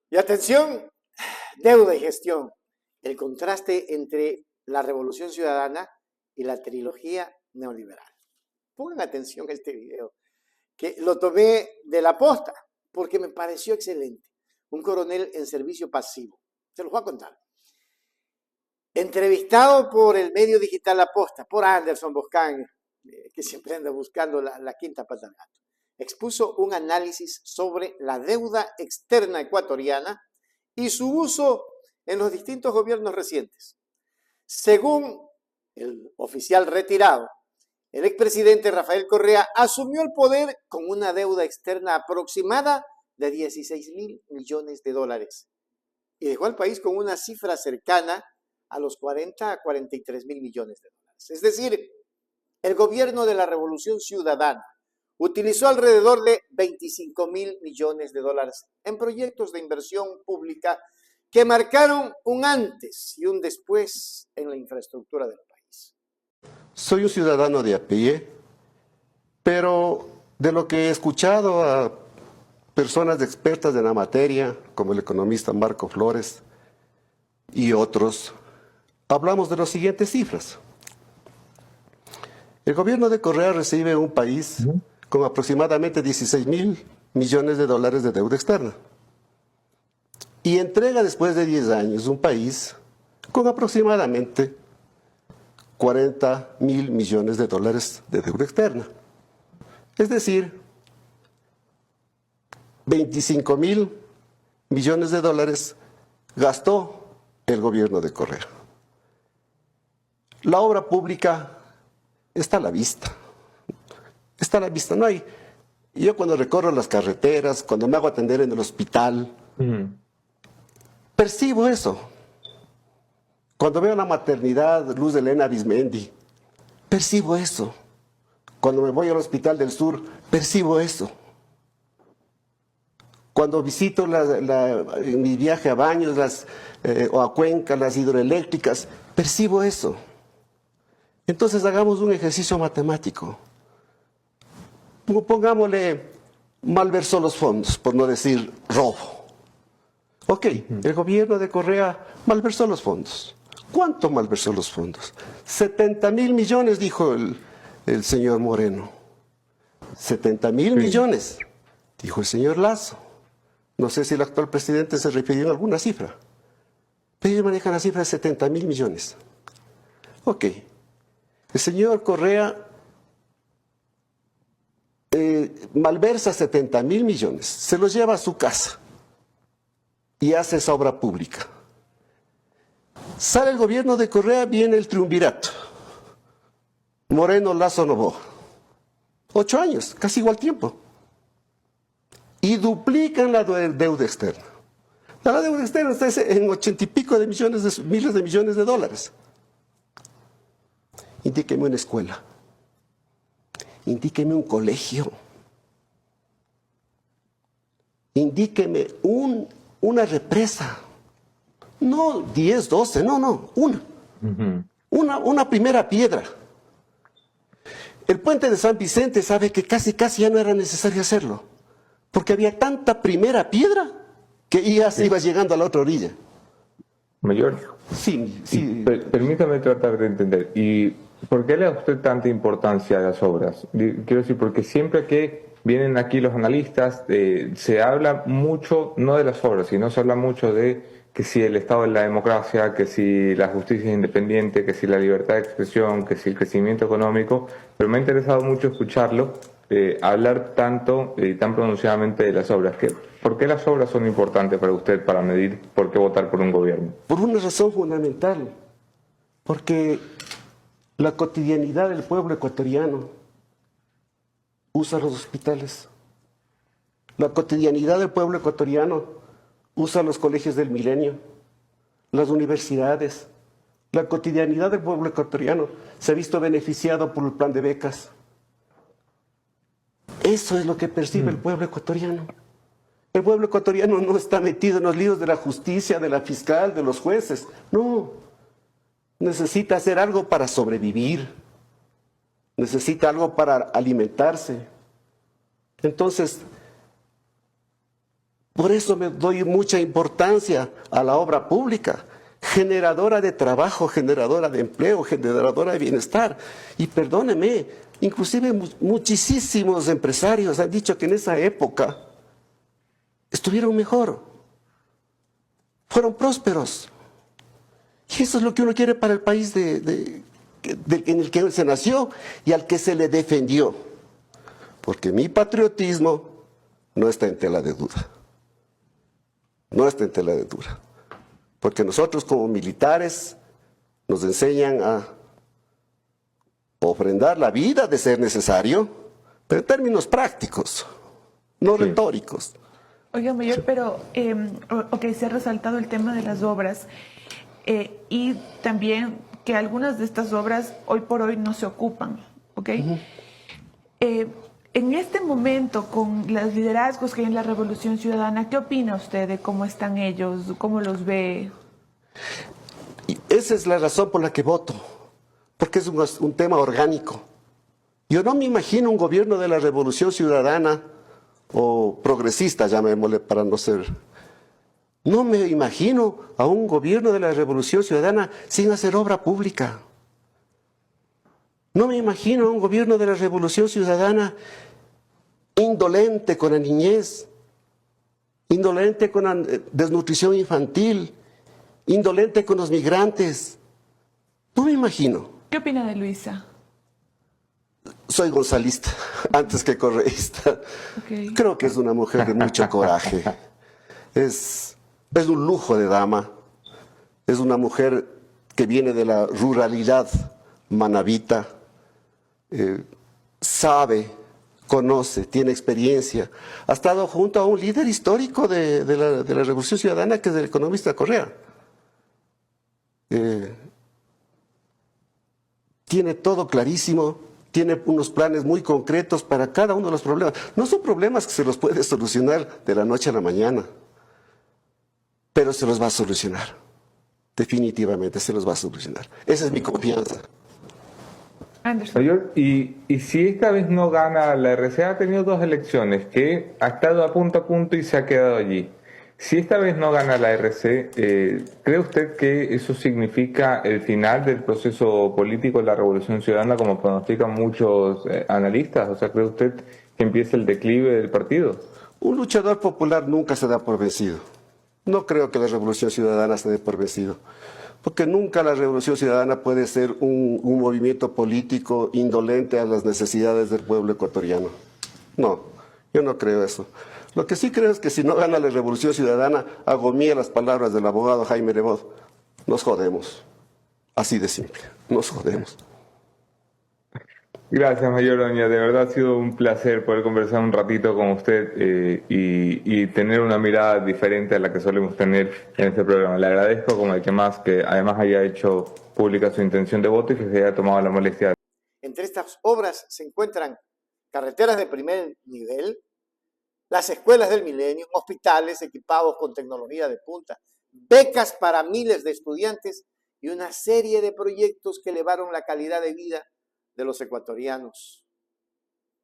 Y atención, deuda y gestión. El contraste entre la Revolución Ciudadana y la trilogía neoliberal. Pongan atención a este video, que lo tomé de la posta, porque me pareció excelente. Un coronel en servicio pasivo. Se los voy a contar. Entrevistado por el medio digital La Posta, por Anderson Boscan, que siempre anda buscando la quinta pata al gato, expuso un análisis sobre la deuda externa ecuatoriana y su uso en los distintos gobiernos recientes. Según el oficial retirado, el expresidente Rafael Correa asumió el poder con una deuda externa aproximada de 16.000 millones de dólares y dejó al país con una cifra cercana a los 40 a 43.000 millones de dólares. Es decir, el gobierno de la Revolución Ciudadana utilizó alrededor de 25.000 millones de dólares en proyectos de inversión pública que marcaron un antes y un después en la infraestructura del país. Soy un ciudadano de a pie, pero de lo que he escuchado a personas expertas en la materia, como el economista Marco Flores y otros, hablamos de las siguientes cifras. El gobierno de Correa recibe un país con aproximadamente 16.000 millones de dólares de deuda externa y entrega después de 10 años un país con aproximadamente 40.000 millones de dólares de deuda externa. Es decir, 25.000 millones de dólares gastó el gobierno de Correa. La obra pública está a la vista. Está a la vista. No hay. Yo cuando recorro las carreteras, cuando me hago atender en el hospital, percibo eso. Cuando veo la maternidad Luz Helena Arizmendi, percibo eso. Cuando me voy al Hospital del Sur, percibo eso. Cuando visito en mi viaje a Baños o a Cuenca, las hidroeléctricas, percibo eso. Entonces hagamos un ejercicio matemático. Pongámosle malversó los fondos, por no decir robo. Ok, el gobierno de Correa malversó los fondos. ¿Cuánto malversó los fondos? 70.000 millones, dijo el señor Moreno. 70.000 millones, dijo el señor Lazo. No sé si el actual presidente se refirió a alguna cifra. Pero ellos manejan la cifra de 70.000 millones. Ok. El señor Correa malversa 70.000 millones, se los lleva a su casa y hace esa obra pública. Sale el gobierno de Correa, viene el triunvirato. Moreno, Lazo, Noboa. 8 años, casi igual tiempo. Y duplican la deuda externa. La deuda externa está en 80 y pico de millones, miles de millones de dólares. Indíqueme una escuela. Indíqueme un colegio. Indíqueme una represa. No 10, 12, no, una. Una primera piedra. El puente de San Vicente sabe que casi ya no era necesario hacerlo. Porque había tanta primera piedra que ya se iba llegando a la otra orilla. Mayor. Sí. Permítame tratar de entender. ¿Y por qué le da usted tanta importancia a las obras? Quiero decir, porque siempre que vienen aquí los analistas, se habla mucho, no de las obras, sino se habla mucho de que si el Estado es la democracia, que si la justicia es independiente, que si la libertad de expresión, que si el crecimiento económico, pero me ha interesado mucho escucharlo, hablar tanto y tan pronunciadamente de las obras. ¿Por qué las obras son importantes para usted para medir por qué votar por un gobierno? Por una razón fundamental, porque la cotidianidad del pueblo ecuatoriano usa los hospitales. La cotidianidad del pueblo ecuatoriano usa los colegios del milenio, las universidades. La cotidianidad del pueblo ecuatoriano se ha visto beneficiado por el plan de becas. Eso es lo que percibe el pueblo ecuatoriano. El pueblo ecuatoriano no está metido en los líos de la justicia, de la fiscal, de los jueces. No. Necesita hacer algo para sobrevivir. Necesita algo para alimentarse. Entonces, Por eso me doy mucha importancia a la obra pública, generadora de trabajo, generadora de empleo, generadora de bienestar. Y perdóneme, inclusive muchísimos empresarios han dicho que en esa época estuvieron mejor, fueron prósperos. Y eso es lo que uno quiere para el país en el que se nació y al que se le defendió. Porque mi patriotismo no está en tela de duda. No está en tela de duda. Porque nosotros como militares nos enseñan a ofrendar la vida de ser necesario, pero en términos prácticos, no retóricos. Oiga, mayor, pero se ha resaltado el tema de las obras y también que algunas de estas obras hoy por hoy no se ocupan, ¿ok? En este momento, con los liderazgos que hay en la Revolución Ciudadana, ¿qué opina usted de cómo están ellos? ¿Cómo los ve? Y esa es la razón por la que voto, porque es un tema orgánico. Yo no me imagino un gobierno de la Revolución Ciudadana o progresista, llamémosle para no ser. No me imagino a un gobierno de la Revolución Ciudadana sin hacer obra pública. No me imagino a un gobierno de la Revolución Ciudadana indolente con la niñez, indolente con la desnutrición infantil, indolente con los migrantes. No me imagino. ¿Qué opina de Luisa? Soy gonzalista, antes que correísta. Okay. Creo que es una mujer de mucho coraje. Es un lujo de dama. Es una mujer que viene de la ruralidad manabita. Sabe, conoce, tiene experiencia. Ha estado junto a un líder histórico de la Revolución Ciudadana, que es el economista Correa. Tiene todo clarísimo, tiene unos planes muy concretos para cada uno de los problemas. No son problemas que se los puede solucionar de la noche a la mañana, pero se los va a solucionar. Definitivamente se los va a solucionar. Esa es mi confianza. Anderson. Mayor, y si esta vez no gana la RC, ha tenido dos elecciones, que ha estado a punto y se ha quedado allí. Si esta vez no gana la RC, ¿cree usted que eso significa el final del proceso político de la Revolución Ciudadana, como pronostican muchos analistas? O sea, ¿cree usted que empieza el declive del partido? Un luchador popular nunca se da por vencido. No creo que la Revolución Ciudadana se dé por vencido, porque nunca la Revolución Ciudadana puede ser un movimiento político indolente a las necesidades del pueblo ecuatoriano. No, yo no creo eso. Lo que sí creo es que si no gana la Revolución Ciudadana, hago mía las palabras del abogado Jaime Lebot, nos jodemos. Así de simple, nos jodemos. Gracias, Mayor Doña. De verdad ha sido un placer poder conversar un ratito con usted y tener una mirada diferente a la que solemos tener en este programa. Le agradezco como el que más, que además haya hecho pública su intención de voto y que se haya tomado la molestia. Entre estas obras se encuentran carreteras de primer nivel, las escuelas del milenio, hospitales equipados con tecnología de punta, becas para miles de estudiantes y una serie de proyectos que elevaron la calidad de vida de los ecuatorianos.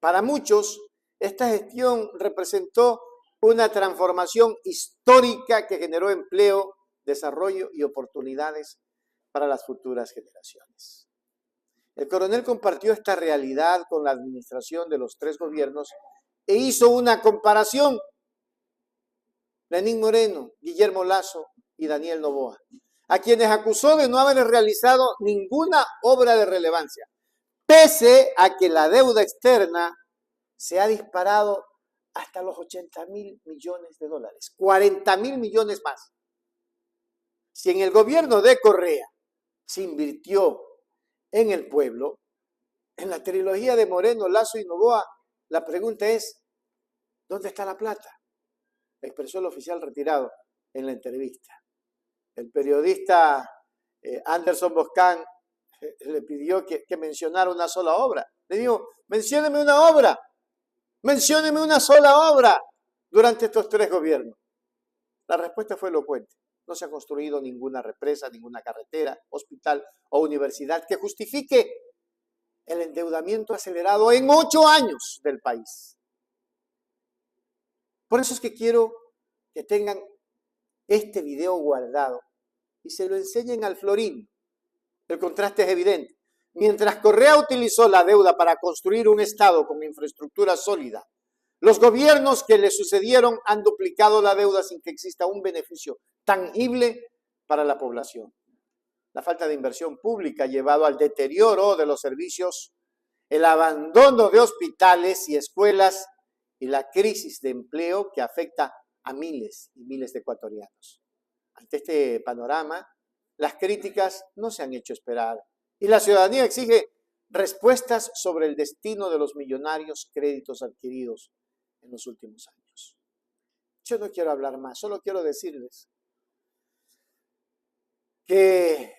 Para muchos, esta gestión representó una transformación histórica que generó empleo, desarrollo y oportunidades para las futuras generaciones. El coronel compartió esta realidad con la administración de los tres gobiernos e hizo una comparación. Lenín Moreno, Guillermo Lasso y Daniel Noboa, a quienes acusó de no haber realizado ninguna obra de relevancia, pese a que la deuda externa se ha disparado hasta los 80.000 millones de dólares, 40.000 millones más. Si en el gobierno de Correa se invirtió en el pueblo, en la trilogía de Moreno, Lasso y Noboa, la pregunta es, ¿dónde está la plata? Expresó el oficial retirado en la entrevista. El periodista Anderson Boscan le pidió que mencionara una sola obra. Le dijo, mencióneme una obra, mencióneme una sola obra durante estos tres gobiernos. La respuesta fue elocuente. No se ha construido ninguna represa, ninguna carretera, hospital o universidad que justifique el endeudamiento acelerado en 8 años del país. Por eso es que quiero que tengan este video guardado y se lo enseñen al Florino. El contraste es evidente. Mientras Correa utilizó la deuda para construir un Estado con infraestructura sólida, los gobiernos que le sucedieron han duplicado la deuda sin que exista un beneficio tangible para la población. La falta de inversión pública ha llevado al deterioro de los servicios, el abandono de hospitales y escuelas y la crisis de empleo que afecta a miles y miles de ecuatorianos. Ante este panorama, las críticas no se han hecho esperar y la ciudadanía exige respuestas sobre el destino de los millonarios créditos adquiridos en los últimos años. Yo no quiero hablar más, solo quiero decirles que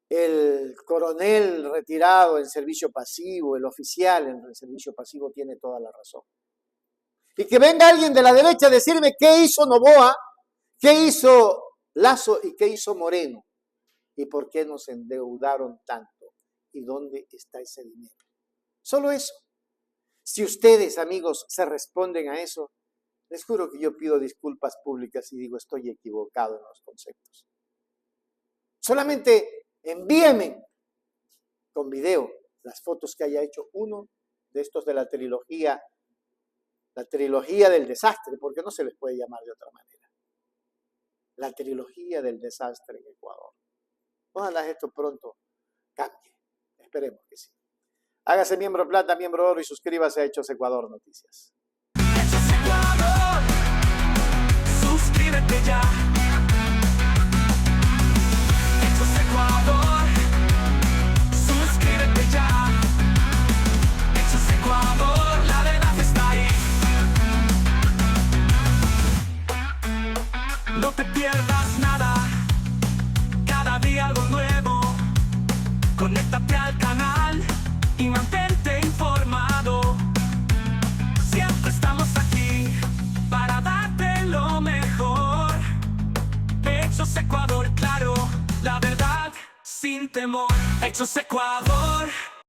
el coronel retirado en servicio pasivo, el oficial en servicio pasivo tiene toda la razón. Y que venga alguien de la derecha a decirme qué hizo Noboa, qué hizo Lasso y qué hizo Moreno y por qué nos endeudaron tanto y dónde está ese dinero. Solo eso. Si ustedes, amigos, se responden a eso, les juro que yo pido disculpas públicas y digo estoy equivocado en los conceptos. Solamente envíenme con video las fotos que haya hecho uno de estos de la trilogía del desastre, porque no se les puede llamar de otra manera. La trilogía del desastre en Ecuador. Ojalá esto pronto cambie. Esperemos que sí. Hágase miembro plata, miembro oro y suscríbase a Hechos Ecuador Noticias. Hechos Ecuador, suscríbete ya. Hechos Ecuador, suscríbete ya. Hechos Ecuador, la verdad está ahí. No te pierdas nada, cada día algo nuevo. Conéctate al canal y mantente informado. Siempre estamos aquí para darte lo mejor. Hechos Ecuador, claro, la verdad sin temor. Hechos Ecuador.